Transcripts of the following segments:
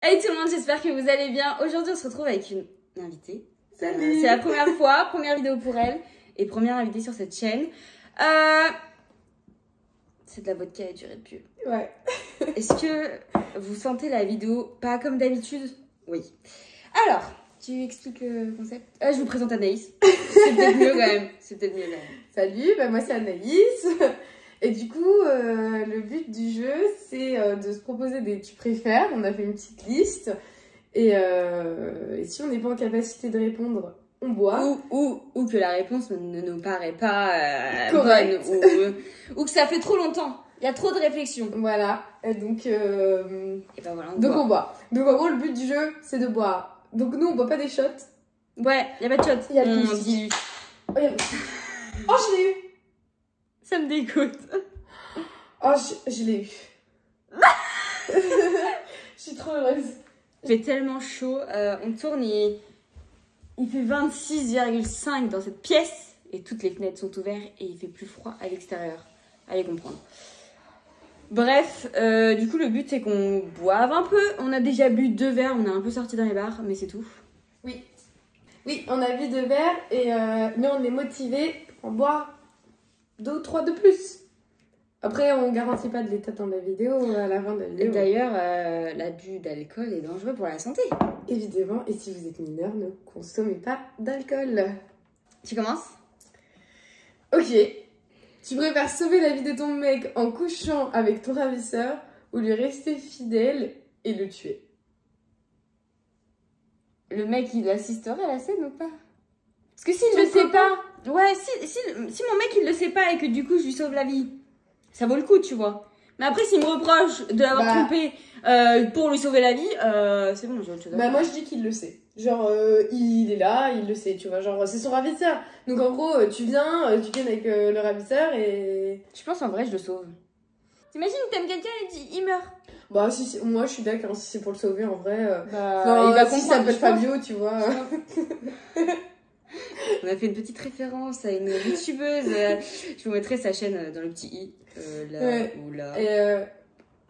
Hey tout le monde, j'espère que vous allez bien. Aujourd'hui, on se retrouve avec une invitée. Salut. C'est la première fois, première vidéo pour elle et première invitée sur cette chaîne. C'est de la vodka et du Red Bull. Ouais. Est-ce que vous sentez la vidéo pas comme d'habitude? Oui. Alors, tu expliques le concept? Je vous présente Anaïs. C'est peut-être mieux quand même. C'est peut-être mieux quand même. Salut, moi c'est Anaïs. Et du coup, le but du jeu, c'est de se proposer des tu préfères. On a fait une petite liste. Et si on n'est pas en capacité de répondre, on boit. Ou que la réponse ne nous paraît pas correcte. Bonne. Ou que ça fait trop longtemps. Il y a trop de réflexion. Voilà. Et donc, Et ben voilà, on donc boit. on boit. Donc en gros, le but du jeu, c'est de boire. Donc nous, on boit pas des shots. Ouais, il y a pas de shot. Il y a le On plastique. dit... Oh, je l'ai eu. Ça me dégoûte. Oh, je l'ai eu. Je suis trop heureuse. Il fait tellement chaud. On tourne et il fait 26,5 dans cette pièce. Et toutes les fenêtres sont ouvertes et il fait plus froid à l'extérieur. Allez comprendre. Bref, du coup, le but c'est qu'on boive un peu. On a déjà bu 2 verres. On est un peu sorti dans les bars, mais c'est tout. Oui. Oui, on a vu 2 verres, mais on est motivé pour en boire 2 ou 3 de plus. Après, on garantit pas de l'état dans la vidéo à la fin de la vidéo. D'ailleurs, l'abus d'alcool est dangereux pour la santé. Évidemment, et si vous êtes mineur, ne consommez pas d'alcool. Tu commences? Ok. Tu préfères sauver la vie de ton mec en couchant avec ton ravisseur ou lui rester fidèle et le tuer? Le mec, il assisterait à la scène ou pas? Parce que s'il Ton le sait copain. pas... Ouais, si mon mec, il le sait pas et que du coup, je lui sauve la vie, ça vaut le coup, tu vois. Mais après, s'il me reproche de l'avoir trompé pour lui sauver la vie, c'est bon, j'ai autre chose à Bah faire. moi, je dis qu'il le sait. Genre, il est là, il le sait, tu vois. Genre, c'est son ravisseur. Donc en gros, tu viens avec le ravisseur et... Je pense en vrai, je le sauve. T'imagines, t'aimes quelqu'un et il meurt. Bah, moi, je suis d'accord. Si c'est pour le sauver, en vrai... Bah, enfin, il va si comprendre, ça s'appelle je pense. Fabio, tu vois. On a fait une petite référence à une youtubeuse. Je vous mettrai sa chaîne dans le petit i. Là Ouais. ou là. Et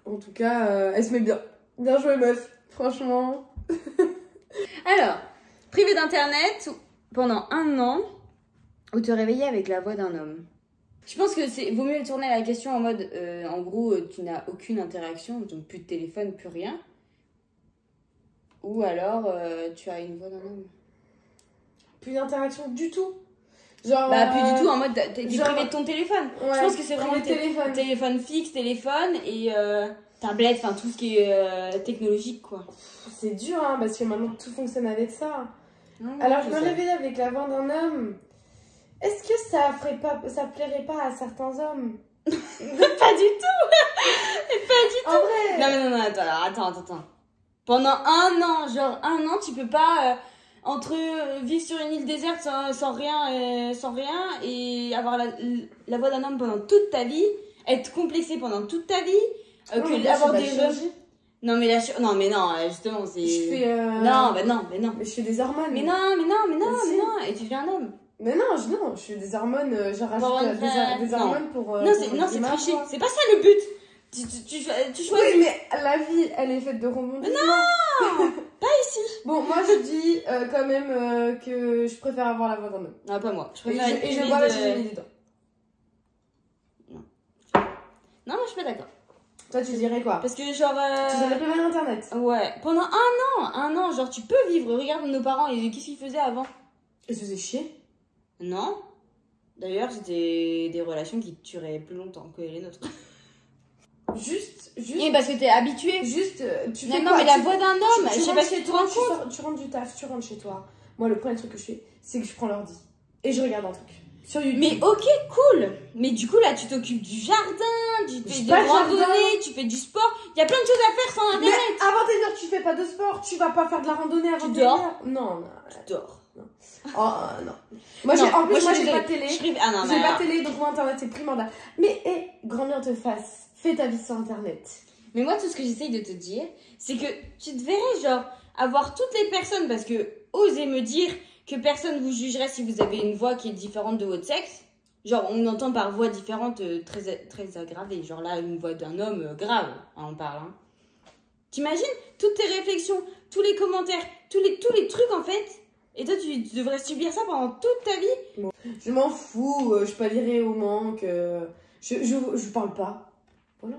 en tout cas, elle se met bien. Bien joué, meuf. Franchement. Alors, privé d'internet pendant 1 an ou te réveiller avec la voix d'un homme. Je pense que c'est vaut mieux tourner la question en mode en gros tu n'as aucune interaction, donc plus de téléphone, plus rien. Ou alors tu as une voix d'un homme. Plus d'interaction du tout. Genre... Bah plus du tout en mode t'es genre- privé de ton téléphone. Ouais, Je pense que c'est vraiment privé de téléphone. téléphone fixe, téléphone et tablette, enfin tout ce qui est technologique quoi. C'est dur, hein, parce que maintenant tout fonctionne avec ça. Non, Alors, je c'est me ça. réveille avec la voix d'un homme. Est-ce que ça plairait pas à certains hommes? Pas du tout. En vrai. Non, mais attends. Pendant 1 an, genre 1 an, tu peux pas vivre sur une île déserte sans rien et avoir la voix d'un homme pendant toute ta vie, être complexé pendant toute ta vie, Non, mais que là, avoir je fais des de la chirurgie. Non mais justement c'est. Je fais. Non, mais non. Mais je fais des hormones. Mais non, si. et tu deviens un homme. Mais non, je fais des hormones. Je rajoute des hormones pour. Non, c'est tricher. C'est pas ça le but. Tu choisis. Oui, mais la vie, elle est faite de rebondissements. Non, pas ici. Bon, moi je dis quand même que je préfère avoir la voix d'un homme. Non, pas moi. Je Et préfère être je humide, bois parce que j'ai mis des dents. Non, moi je suis pas d'accord. Toi, tu dirais quoi? Parce que genre. Tu dirais plus mal internet. Ouais, pendant 1 an, genre tu peux vivre. Regarde nos parents, qu'est-ce qu'ils faisaient avant? Et ça faisait chier. Non. D'ailleurs, c'était des relations qui duraient plus longtemps que les nôtres. Juste. Et parce que t'es habitué. Juste, tu Non, fais non, quoi? mais la voix d'un homme, Tu je sais rentres pas si chez tu te toi, rends compte. tu rentres du taf, tu rentres chez toi. Moi, le premier truc que je fais, c'est que je prends l'ordi et je regarde un truc sur YouTube. Mais ok, cool. Mais du coup, là, tu t'occupes du jardin, tu fais des pas de jardin. randonnées, tu fais du sport. Il y a plein de choses à faire sans Mais internet. avant tes heures, tu fais pas de sport, tu vas pas faire de la randonnée avant Tu tes dors. heures. Non. Tu dors. Oh, non. Moi, j'ai Non, moi, j'ai désolée. pas de télé. Ah non, J'ai mais pas alors. de télé, donc moi, internet, c'est primordial. Mais, grand bien te fasse, fais ta vie sur internet. Mais moi, tout ce que j'essaye de te dire, c'est que tu te verrais, genre, avoir toutes les personnes, parce que osez me dire que personne vous jugerait si vous avez une voix qui est différente de votre sexe. Genre, on entend par voix différente très aggravée. Genre là, une voix d'un homme grave, hein, on parle. Hein. T'imagines toutes tes réflexions, tous les commentaires, tous les trucs en fait. Et toi, tu devrais subir ça pendant toute ta vie. Bon. Je m'en fous, je palierai au manque. Je parle pas. Voilà.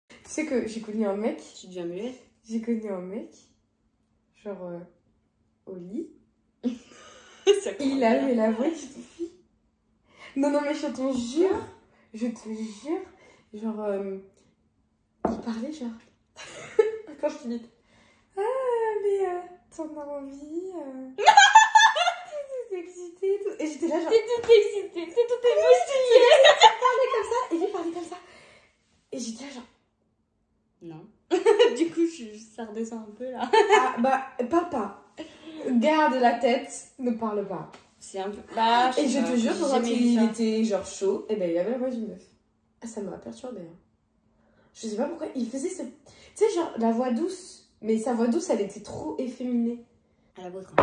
Tu sais que j'ai connu un mec. Tu deviens muet. J'ai connu un mec, genre au lit. Il avait la voix d'une fille. Non, mais je te jure. Genre, il parlait genre. Quand je te dis, ah, mais t'en as envie. T'es excitée et tout. Et j'étais là, genre. T'es toute excitée, t'es toute émoustillée. Il parlait comme ça, et lui parlait comme ça. Et j'étais là, genre. Non. Du coup, ça redescend un peu là. Ah, bah, papa, garde la tête, ne parle pas. C'est un peu. Bah, et je te jure, quand il était genre chaud, et ben il avait la voix d'une meuf. Ah, ça m'a perturbée. Hein. Je sais pas pourquoi il faisait ce. Tu sais, genre la voix douce, mais sa voix douce, elle était trop efféminée. À la vôtre.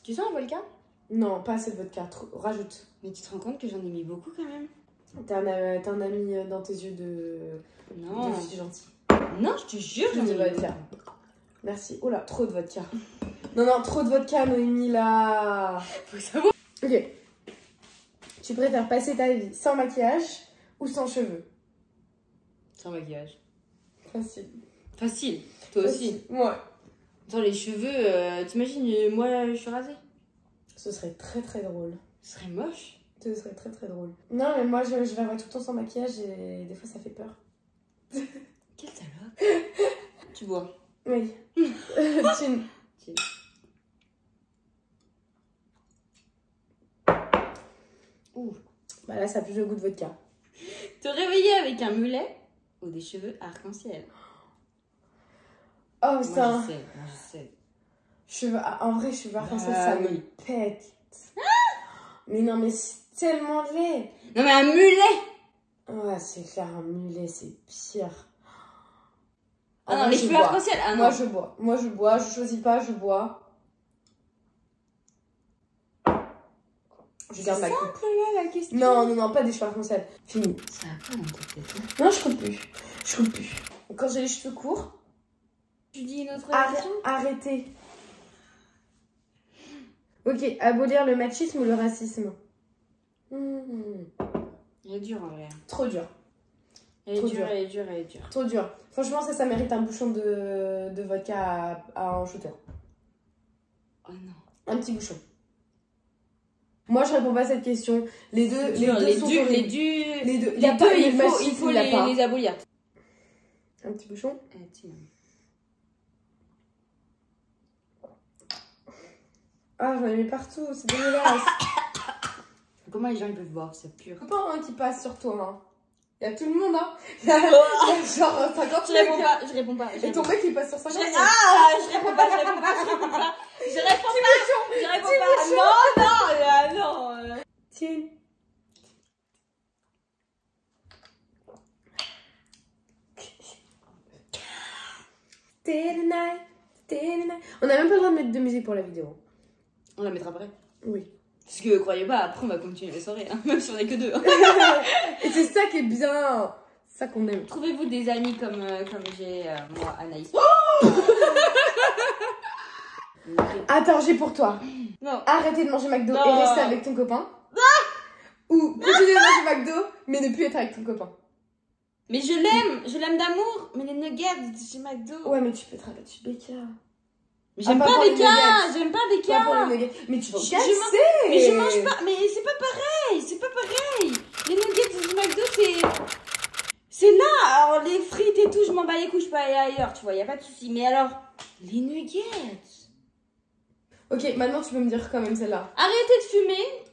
Tu sens un volcan? Non, pas assez de vodka, rajoute. Mais tu te rends compte que j'en ai mis beaucoup quand même? T'as un ami dans tes yeux de. Non. De fille gentille. Non, je te jure, Plus de vodka. Merci. Oh là, trop de vodka. Non, trop de vodka, Noémie, là. Faut savoir. Ok. Tu préfères passer ta vie sans maquillage ou sans cheveux? Sans maquillage. Facile. Facile. Toi aussi. Ouais. Attends, les cheveux, t'imagines, moi, je suis rasée. Ce serait très très drôle. Ce serait moche. Ce serait très très drôle. Non, mais moi, je la vois tout le temps sans maquillage et des fois, ça fait peur. Quelle salope. Tu bois. Oui. Chin. Ouh. Bah là, ça a plus le goût de vodka. Te réveiller avec un mulet ou des cheveux arc-en-ciel? Oh, ça. Moi, je sais. Cheveux... En vrai, cheveux arc-en-ciel, ça me pète. Mais non, mais c'est tellement laid. Non, mais un mulet! Ouais, c'est clair, un mulet, c'est pire. Ah non, les cheveux arc-en-ciel. Ah, moi, je bois. Je choisis pas, je bois. Je garde ma coupe. Là, la question. Non, pas des cheveux arc-en-ciel. Fini. Ça va pas dans ta tête. Hein. Non, je coupe plus. Quand j'ai les cheveux courts, tu dis une autre question? Arrêtez. Ok, abolir le machisme ou le racisme? Il est dur en vrai. Trop dur. Elle est dure. Trop dur. Franchement, ça mérite un bouchon de vodka à en shooter. Oh non. Un petit bouchon. Moi, je réponds pas à cette question. Les deux sont horribles. Il faut les abolir. Un petit bouchon. Ah, j'en ai mis partout, c'est dégueulasse. Comment les gens ils peuvent boire, c'est pur. Faut pas qui passe sur toi. Hein. Il y a tout le monde, hein. Il y a genre 50 mecs. Je réponds pas. Et ton mec il passe sur 50 mecs. Je réponds pas. Non. Tiens. On a même pas le droit de mettre de musique pour la vidéo. On la mettra après. Oui. Parce que croyez pas, après on va continuer les soirées, hein, même si on est que deux. Hein. Et c'est ça qui est bien. Ça qu'on aime. Trouvez-vous des amis comme j'ai moi, Anaïs. Attends, j'ai pour toi. Non. Arrêter de manger McDo et rester avec ton copain. Ou continuer de manger McDo mais ne plus être avec ton copain. Mais je l'aime d'amour. Mais les nuggets de chez McDo. Ouais, mais tu peux être avec Becca. Mais j'aime pas Becca. Pas pour les nuggets. Mais tu vas casser. Mais je mange pas. Mais c'est pas pareil. Les nuggets de chez McDo, c'est là. Alors les frites et tout, je m'en bats les couilles, je peux aller ailleurs, tu vois, y a pas de souci. Mais alors, les nuggets. Ok, maintenant tu peux me dire quand même celle-là. Arrêtez de fumer.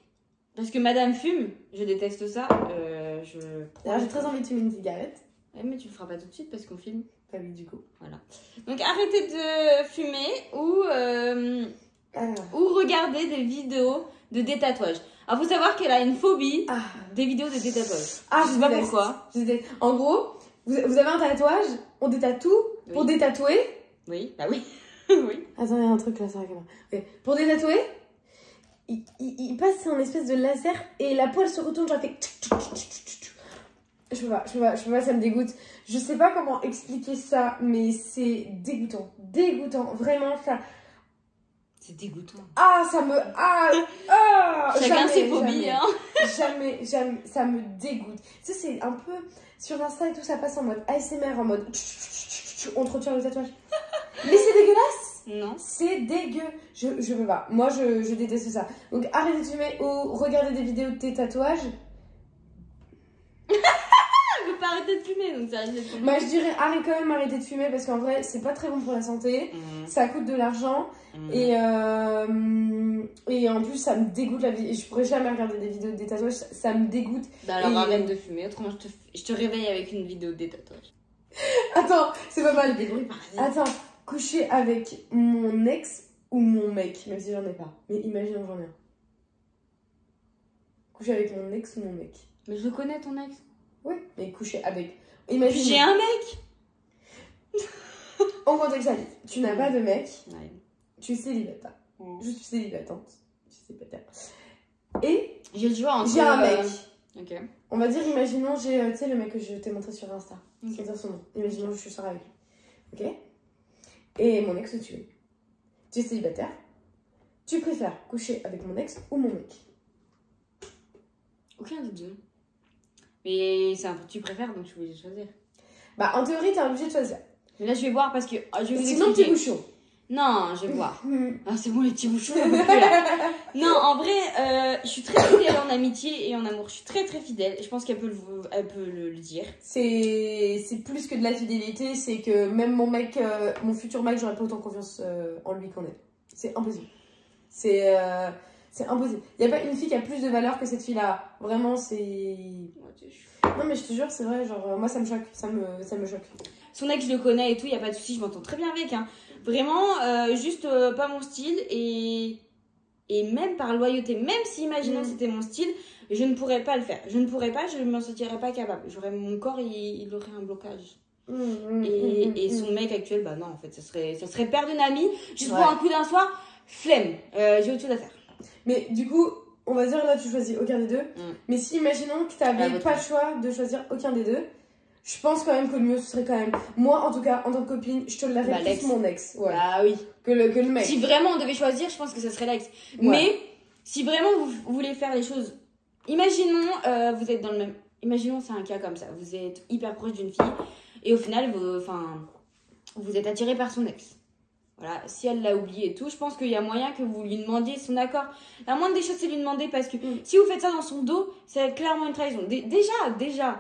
Parce que madame fume, je déteste ça. Alors j'ai très envie de fumer une cigarette. Ouais, mais tu le feras pas tout de suite parce qu'on filme. Pas oui, du coup. Voilà. Donc arrêtez de fumer ou regarder des vidéos de détatouage. Alors faut savoir qu'elle a une phobie des vidéos de détatouage. Je sais pas pourquoi. En gros, vous avez un tatouage, on détatoue pour détatouer. Oui, bah oui. Oui. Attends, il y a un truc là sur la caméra. Okay. Pour détatouer, il passe un espèce de laser et la poêle se retourne, genre fait... Je peux pas, ça me dégoûte. Je sais pas comment expliquer ça, mais c'est dégoûtant. Dégoûtant, vraiment, ça... C'est dégoûtant. Ah, ça me... Chacun ses phobies, hein. Jamais, ça me dégoûte. Tu sais, c'est un peu... Sur Insta et tout, ça passe en mode ASMR, en mode... On te retire le tatouage. Mais c'est dégueulasse. Non. C'est dégueu. Je peux pas. Moi, je déteste ça. Donc, arrêtez de fumer ou regardez des vidéos de tes tatouages. Je veux pas arrêter de fumer, donc ça arrête de fumer. Moi, je dirais quand même arrêter de fumer parce qu'en vrai, c'est pas très bon pour la santé. Ça coûte de l'argent. Et en plus, ça me dégoûte la vie. Je pourrais jamais regarder des vidéos de des tatouages. Ça me dégoûte. Bah alors arrête de fumer, autrement je te réveille avec une vidéo des tatouages. Attends, c'est pas mal. Des bruits parasites. Attends, coucher avec mon ex ou mon mec, même si j'en ai pas. Mais imaginons que j'en ai un. Coucher avec mon ex ou mon mec. Mais je connais ton ex. Oui, mais coucher avec. Imagine. J'ai un mec. En contexte, tu n'as pas de mec. Ouais. Tu es célibataire. Je suis célibatante. Je suis célibataire. Et j'ai le choix entre... j'ai un mec. Ok. On va dire, imaginons, j'ai, tu sais, le mec que je t'ai montré sur Insta. Okay. Sans dire son nom. Imaginons, je suis sors avec lui. Ok. Et mon ex tue. Tu es célibataire. Tu préfères coucher avec mon ex ou mon mec? Aucun des deux. Mais c'est un peu que tu préfères, donc je suis obligée de choisir. Bah, en théorie, t'es obligé de choisir. Mais là, je vais boire parce que... je vais vous sinon, expliquer. petit bouchon. Non, je vais boire. Ah, c'est bon, les petits bouchons. Non, en vrai, je suis très fidèle en amitié et en amour. Je suis très très fidèle. Je pense qu'elle peut le dire. C'est plus que de la fidélité. C'est que même mon mec, mon futur mec, j'aurais pas autant confiance en lui qu'en elle. C'est impossible. C'est impossible. Il n'y a pas une fille qui a plus de valeur que cette fille-là. Vraiment, c'est... Non, mais je te jure, c'est vrai. Genre, moi, ça me choque. Ça me choque. Son ex, je le connais et tout. Il n'y a pas de souci. Je m'entends très bien avec. Hein. Vraiment, juste pas mon style. Et même par loyauté, même si, imaginons, c'était mon style, je ne pourrais pas le faire. Je ne pourrais pas, je ne m'en sentirais pas capable. Mon corps, il aurait un blocage. Et son mec actuel, bah non, en fait, ça serait perdre une amie. Juste pour un coup d'un soir, flemme. J'ai autre chose à faire. Mais du coup, on va dire là, tu choisis aucun des deux. Mais si, imaginons que tu n'avais pas le choix de choisir aucun des deux, je pense quand même que le mieux, ce serait quand même... Moi, en tout cas, en tant que copine, je te l'aurais plus mon ex. Ouais. Ah oui. Que le mec. Si vraiment on devait choisir, je pense que ce serait l'ex. Ouais. Mais si vraiment vous voulez faire les choses... Imaginons, vous êtes dans le même... Imaginons, c'est un cas comme ça. Vous êtes hyper proche d'une fille et au final, vous êtes attiré par son ex. Voilà, si elle l'a oublié et tout, je pense qu'il y a moyen que vous lui demandiez son accord. La moindre des choses, c'est lui demander parce que si vous faites ça dans son dos, c'est clairement une trahison. Déjà,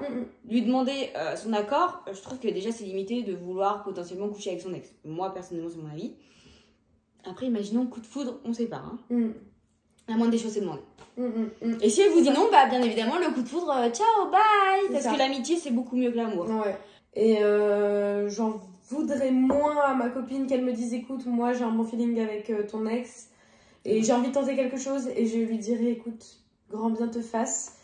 lui demander son accord, je trouve que déjà c'est limité de vouloir potentiellement coucher avec son ex. Moi, personnellement, c'est mon avis. Après, imaginons coup de foudre, on sait pas. Hein. La moindre des choses, c'est demander. Et si elle vous dit non, bah bien évidemment, le coup de foudre, ciao, bye. Parce que l'amitié, c'est beaucoup mieux que l'amour. Ouais. Et j'en voudrais moins à ma copine qu'elle me dise écoute, moi j'ai un bon feeling avec ton ex et j'ai envie de tenter quelque chose, et je lui dirais écoute, grand bien te fasse,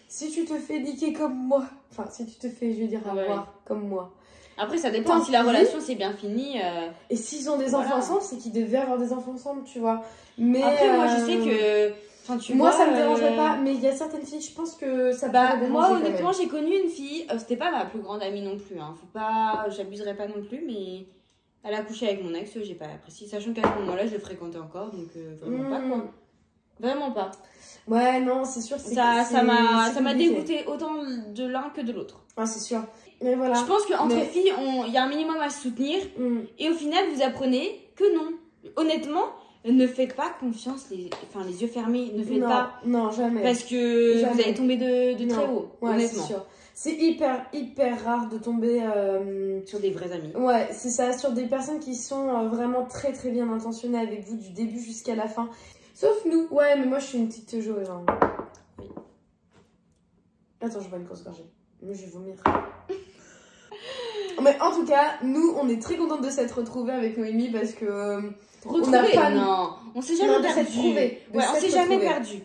si tu te fais niquer comme moi, enfin si tu te fais, je vais dire, avoir comme moi. Après ça dépend, si la relation c'est bien fini. Et s'ils ont des enfants ensemble, c'est qu'ils devaient avoir des enfants ensemble, tu vois. Mais après moi je sais que... Enfin, moi ça me dérangerait pas, mais il y a certaines filles, je pense que ça peut déranger. Moi honnêtement j'ai connu une fille, c'était pas ma plus grande amie non plus, hein. Faut pas, j'abuserais pas non plus, mais elle a couché avec mon ex, j'ai pas apprécié, sachant qu'à ce moment-là je le fréquentais encore, donc vraiment pas quoi. Vraiment pas. Ouais non c'est sûr, ça m'a dégoûté autant de l'un que de l'autre. Ah c'est sûr. Mais voilà. Je pense qu'entre filles, il y a un minimum à se soutenir, et au final vous apprenez que non. Honnêtement, ne faites pas confiance, les yeux fermés, ne faites pas. Non, jamais. Parce que vous allez tomber de très haut, honnêtement. C'est hyper rare de tomber sur des vrais amis. Ouais, c'est ça, sur des personnes qui sont vraiment très très bien intentionnées avec vous du début jusqu'à la fin. Sauf nous. Ouais, mais moi je suis une petite joueuse. Hein. Oui. Attends, je vois une grosse gorgée. Moi je vais vomir. Mais en tout cas, nous on est très contentes de s'être retrouvées avec Noémie parce que... on s'est jamais perdu. On s'est jamais perdu.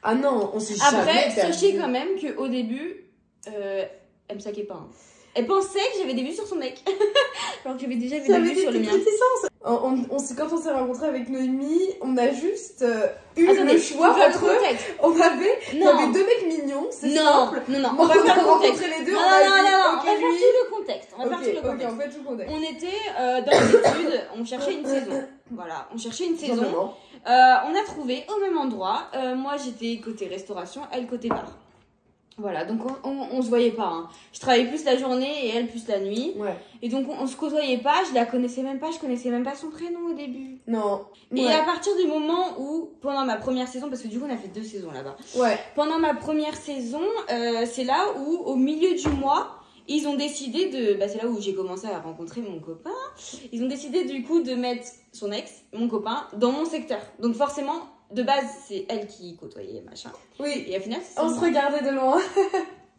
Ah non, on s'est jamais perdu. Après, sachez quand même qu'au début, elle me saquait pas. Hein. Elle pensait que j'avais des vues sur son mec. Alors que j'avais déjà vu des vues sur le mien. Quand on s'est rencontrés avec Noémie, on a juste eu le choix entre eux. On avait deux mecs mignons, c'est simple. Non, on va faire le contexte. Les deux, non, on va faire tout le contexte. On va faire tout le contexte. On fait tout le contexte. On était dans les études, on cherchait une saison. Voilà, on cherchait une saison. On a trouvé au même endroit. Moi, j'étais côté restauration, elle côté bar. Voilà, donc on se voyait pas. Hein. Je travaillais plus la journée et elle plus la nuit. Ouais. Et donc on se côtoyait pas, je la connaissais même pas, je connaissais même pas son prénom au début. Non. Et à partir du moment où, pendant ma première saison, parce que du coup on a fait 2 saisons là-bas. Ouais. Pendant ma première saison, c'est là où, au milieu du mois, ils ont décidé de... Bah c'est là où j'ai commencé à rencontrer mon copain. Ils ont décidé du coup de mettre son ex, mon copain, dans mon secteur. Donc forcément... De base, c'est elle qui côtoyait, machin. Oui. Et au final, c'est on se regardait de loin.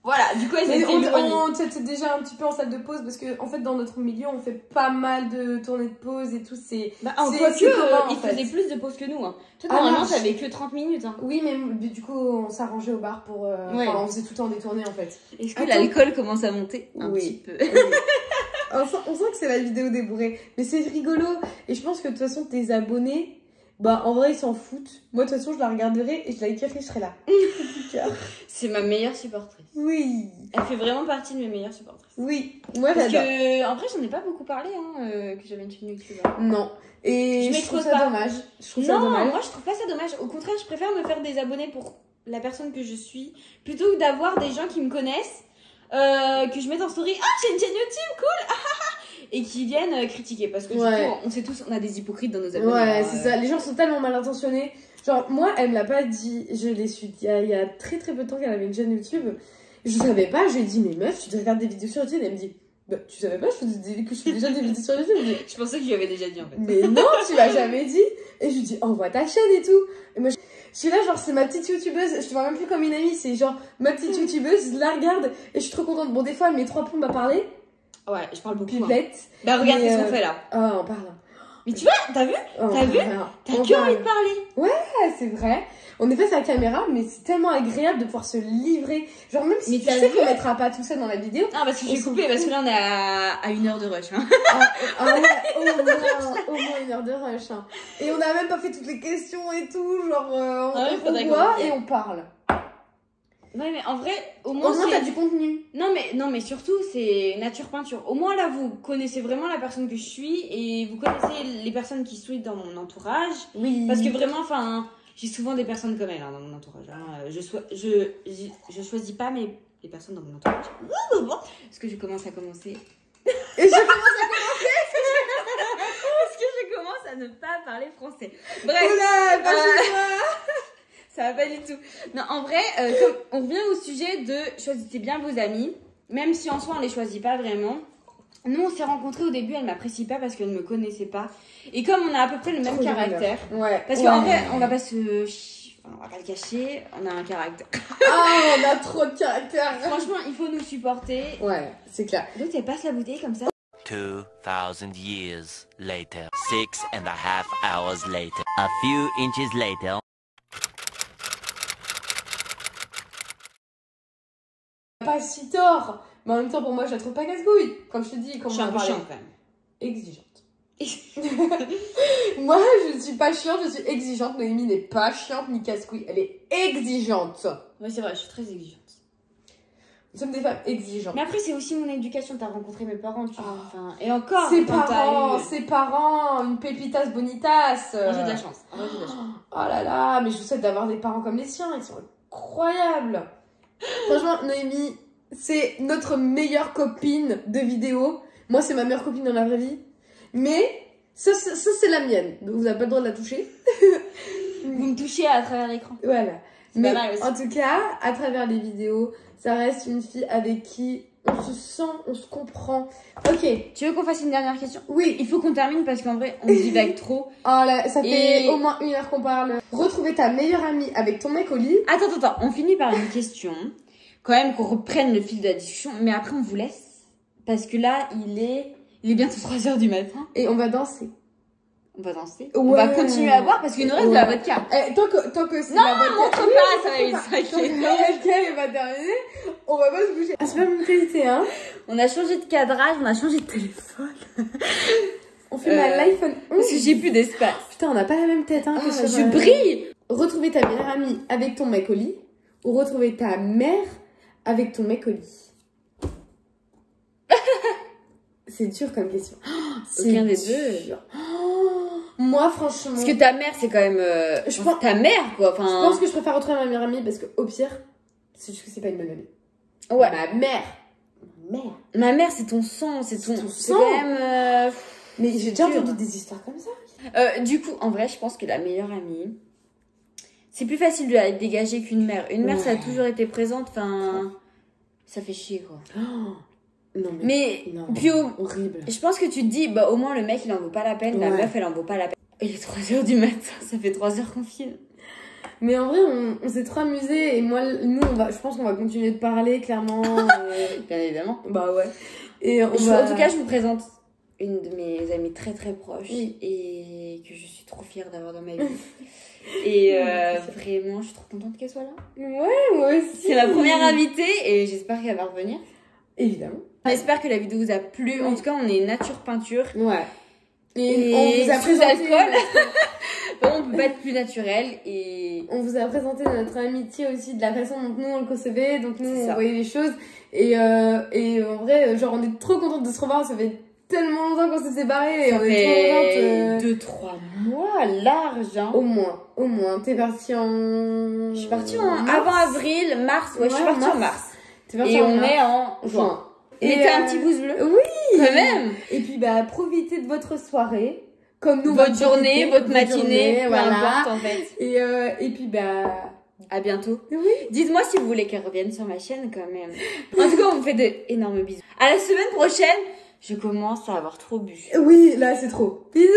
Voilà, du coup, elle s'est éloignée. On était déjà un petit peu en salle de pause parce que, en fait, dans notre milieu, on fait pas mal de tournées de pause et tout. Ils faisaient plus de pauses que nous. Hein. Toi, normalement, t'avais que 30 minutes. Hein. Oui, mais du coup, on s'arrangeait au bar pour. On faisait tout le temps des tournées en fait. Est-ce que l'alcool commence à monter un petit peu? On sent que c'est la vidéo débourrée. Mais c'est rigolo. Et je pense que de toute façon, tes abonnés. Bah, en vrai, ils s'en foutent. Moi, de toute façon, je la regarderai et je la écrirai, je serai là. C'est ma meilleure supportrice. Oui. Elle fait vraiment partie de mes meilleures supportrices. Oui. Moi, parce que, en vrai, j'en ai pas beaucoup parlé, que j'avais une chaîne YouTube. Non. Et je trouve ça dommage. Moi, je trouve pas ça dommage. Au contraire, je préfère me faire des abonnés pour la personne que je suis, plutôt que d'avoir des gens qui me connaissent, que je mette en story. Ah, j'ai une chaîne YouTube, cool! Et qui viennent critiquer parce que du coup on sait tous on a des hypocrites dans nos abonnés. Ouais, c'est ça, les gens sont tellement mal intentionnés. Genre moi elle me l'a pas dit, je l'ai su il y a très très peu de temps qu'elle avait une chaîne YouTube. Je savais pas, je lui ai dit mais meuf tu regardes des vidéos sur YouTube et elle me dit bah tu savais pas que je fais déjà des vidéos sur YouTube. Je pensais que je lui avais déjà dit en fait. Mais non tu l'as jamais dit. Et je lui dis envoie ta chaîne et tout. Et moi je suis là genre c'est ma petite youtubeuse, je te vois même plus comme une amie, c'est genre ma petite youtubeuse, je la regarde et je suis trop contente. Bon des fois elle met 3 plombes à parler. Ouais, je parle beaucoup. Pipelette. Hein. Bah regarde ce qu'on fait là. Oh, on parle. Mais tu vois, t'as vu? T'as que envie de parler. Ouais, c'est vrai. On est face à la caméra, mais c'est tellement agréable de pouvoir se livrer. Genre même si tu sais qu'on mettra pas tout ça dans la vidéo. Ah parce que j'ai coupé, parce que là on est à 1 heure de rush. Hein. Ouais, au moins 1 heure de rush. Hein. Et on a même pas fait toutes les questions et tout. Genre on voit et on parle. Ouais, mais en vrai, au moins t'as du contenu. Non, mais surtout, c'est nature peinture. Au moins, là, vous connaissez vraiment la personne que je suis et vous connaissez les personnes qui sont dans mon entourage. Oui. Parce que vraiment, enfin, j'ai souvent des personnes comme elle dans mon entourage. Hein. Je choisis pas les personnes dans mon entourage. Parce que je commence à commencer. Et je commence à commencer parce que je commence à ne pas parler français. Bref. Oula, ça va pas du tout. Non, en vrai, comme on revient au sujet de choisissez bien vos amis, même si en soi on les choisit pas vraiment. Nous, on s'est rencontrés au début, elle m'apprécie pas parce qu'elle me connaissait pas. Et comme on a à peu près le même caractère, parce qu'en vrai, on va pas on va pas le cacher, on a un caractère. Ah, on a trop de caractère. Franchement, il faut nous supporter. Ouais, c'est clair. Donc, elle passe la bouteille comme ça. 2000 years later, 6.5 hours later, a few inches later. Pas si tort, mais en même temps pour moi je la trouve pas casse-couille. Comme je te dis, comme je suis un peu chiante quand même. Exigeante. Moi je suis pas chiante, je suis exigeante. Noémie n'est pas chiante ni casse-couille, elle est exigeante. Ouais c'est vrai, je suis très exigeante. Nous sommes des femmes exigeantes. Mais après c'est aussi mon éducation, t'as rencontré mes parents, tu vois. Enfin, et encore. Ses parents, une pépitas bonitas. J'ai de la chance. J'ai de la chance. Oh là là, mais je vous souhaite d'avoir des parents comme les siens, ils sont incroyables. Franchement, Noémie, c'est notre meilleure copine de vidéo. Moi, c'est ma meilleure copine dans la vraie vie. Mais ça c'est la mienne. Donc, vous n'avez pas le droit de la toucher. Vous me touchez à travers l'écran. Voilà. Mais en tout cas, à travers les vidéos, ça reste une fille avec qui on se sent, on se comprend. Ok. Tu veux qu'on fasse une dernière question? Oui. Il faut qu'on termine parce qu'en vrai, on divague trop. Oh là, ça fait au moins 1 heure qu'on parle. Retrouver ta meilleure amie avec ton mec au lit. Attends. On finit par une question. Quand même qu'on reprenne le fil de la discussion. Mais après, on vous laisse. Parce que là, il est bientôt 3 h du matin. Et on va danser. On va danser. On va continuer à boire parce qu'il nous reste de la vodka. Tant que c'est Non, la vodka... montre pas, ça va être Tant que sacré. la vodka est pas terminée, on va pas se bouger. Ah, c'est pas la même qualité, hein. On a changé de cadrage, on a changé de téléphone. On filme à l'iPhone 11. Parce que j'ai plus d'espace. Putain, on n'a pas la même tête, hein. Ah, je brille. Retrouver ta meilleure amie avec ton mec au lit ou retrouver ta mère avec ton mec au lit. C'est dur comme question. Aucun des deux. Moi, franchement... Parce que ta mère, c'est quand même... Je pense- ta mère, quoi. Enfin... Je pense que je préfère retrouver ma meilleure amie parce que, au pire, c'est juste que c'est pas une bonne amie. Ouais. Ma mère. Ma mère. Ma mère, c'est ton sang, c'est ton... ton C'est sang. quand même... Mais j'ai déjà dur. entendu des histoires comme ça. Du coup, en vrai, je pense que la meilleure amie... C'est plus facile de la dégager qu'une mère. Une mère, ça a Ouais. toujours été présente, enfin... Ça fait chier, quoi. Non, Mais, non, puis horrible. je pense que tu te dis, bah au moins le mec il en vaut pas la peine, la Ouais. meuf elle en vaut pas la peine. Il est 3h du matin, ça fait 3h qu'on filme. Mais en vrai, on s'est trop amusés et moi, nous, je pense qu'on va continuer de parler, clairement. Bien évidemment. Bah ouais. Et on En va... tout cas, je vous présente une de mes amies très très proches Oui. et que je suis trop fière d'avoir dans ma vie. Et vraiment, je suis trop contente qu'elle soit là. Ouais, moi aussi. C'est ma première invitée et j'espère qu'elle va revenir. Évidemment. J'espère que la vidéo vous a plu. En tout cas, on est nature peinture. Ouais. Et on vous a sous présenté... alcool. Bon, on peut pas être plus naturel et... On vous a présenté notre amitié aussi de la façon dont nous on le concevait, donc nous C'est on ça. voyait les choses. Et en vrai, genre on est trop contente de se revoir, ça fait tellement longtemps qu'on s'est séparés et Ça on est fait trop contente. 2-3 mois large, hein. Au moins. T'es partie en... Je suis partie en mars. avant avril, mars, ouais, je suis Ouais, partie en mars. T'es partie Et en on mars. est en juin. Mettez un petit pouce bleu. Oui. Quand même. Et puis bah profitez de votre soirée, comme nous. on Votre va journée, profiter, votre matinée, peu voilà. importe en fait. Et puis bah... À bientôt. Oui. Dites-moi si vous voulez qu'elle revienne sur ma chaîne quand même. En tout cas, on me fait d'énormes bisous. À la semaine prochaine, je commence à avoir trop bu. Oui, là c'est trop. Bisous.